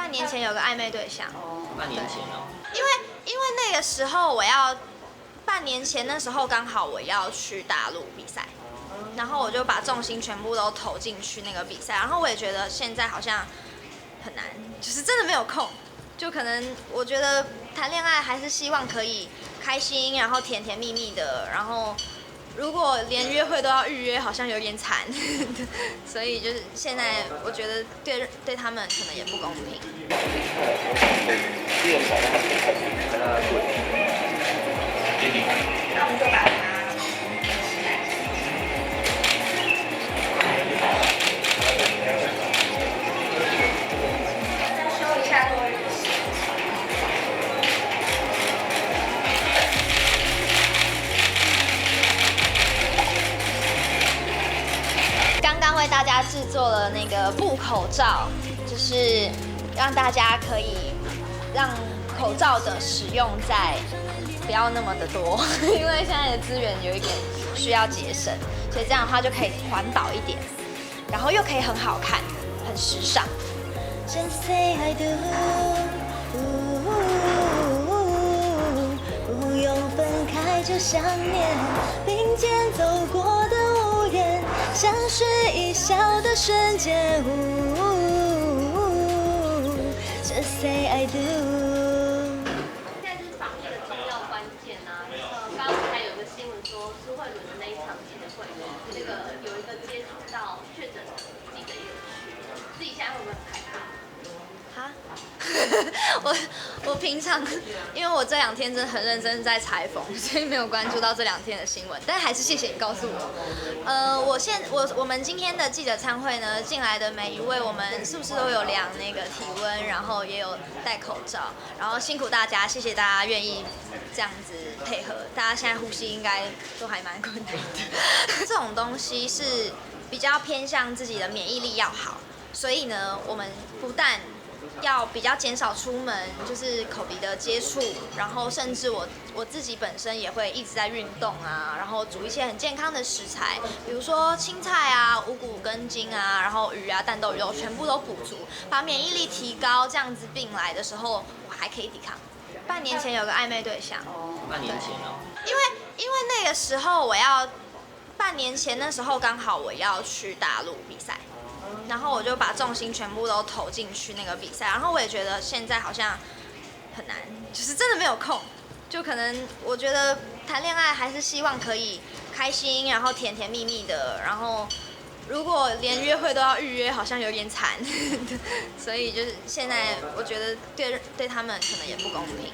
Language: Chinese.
半年前有个暧昧对象。半年前哦。因为那个时候半年前那时候刚好我要去大陆比赛，然后我就把重心全部都投进去那个比赛，然后我也觉得现在好像很难，就是真的没有空，就可能我觉得谈恋爱还是希望可以开心，然后甜甜蜜蜜的，然后如果连约会都要预约，好像有点惨，所以就是现在我觉得对他们可能也不公平。那我们就把它再修一下多余的线。刚刚为大家制作了那个布口罩，就是让大家可以让口罩的使用在不要那么的多，因为现在的资源有一点需要节省，所以这样的话就可以环保一点，然后又可以很好看，很时尚。Just say I do， 不用分开就想念，并肩走过的屋檐，相视一笑的瞬间。Just say I do。苏慧伦的那一场记者会，那个有一个接触到确诊记者也有去，自己现在会不会很害怕？哈，我平常因为我这2天真的很认真在采访，所以没有关注到这2天的新闻，但还是谢谢你告诉我。我们今天的记者参会呢，进来的每一位，我们是不是都有量那个体温，然后也有戴口罩，然后辛苦大家，谢谢大家愿意这样子配合，大家现在呼吸应该都还蛮困难的。这种东西是比较偏向自己的免疫力要好，所以呢，我们不但要比较减少出门，就是口鼻的接触，然后甚至我自己本身也会一直在运动啊，然后煮一些很健康的食材，比如说青菜啊、五谷根茎啊，然后鱼啊、蛋豆肉全部都补足，把免疫力提高，这样子病来的时候我还可以抵抗。半年前有个暧昧对象。半年前哦。因为那个时候半年前那时候刚好我要去大陆比赛。然后我就把重心全部都投进去那个比赛，然后我也觉得现在好像很难，就是真的没有空，就可能我觉得谈恋爱还是希望可以开心，然后甜甜蜜蜜的，然后如果连约会都要预约，好像有点惨，所以就是现在我觉得对他们可能也不公平。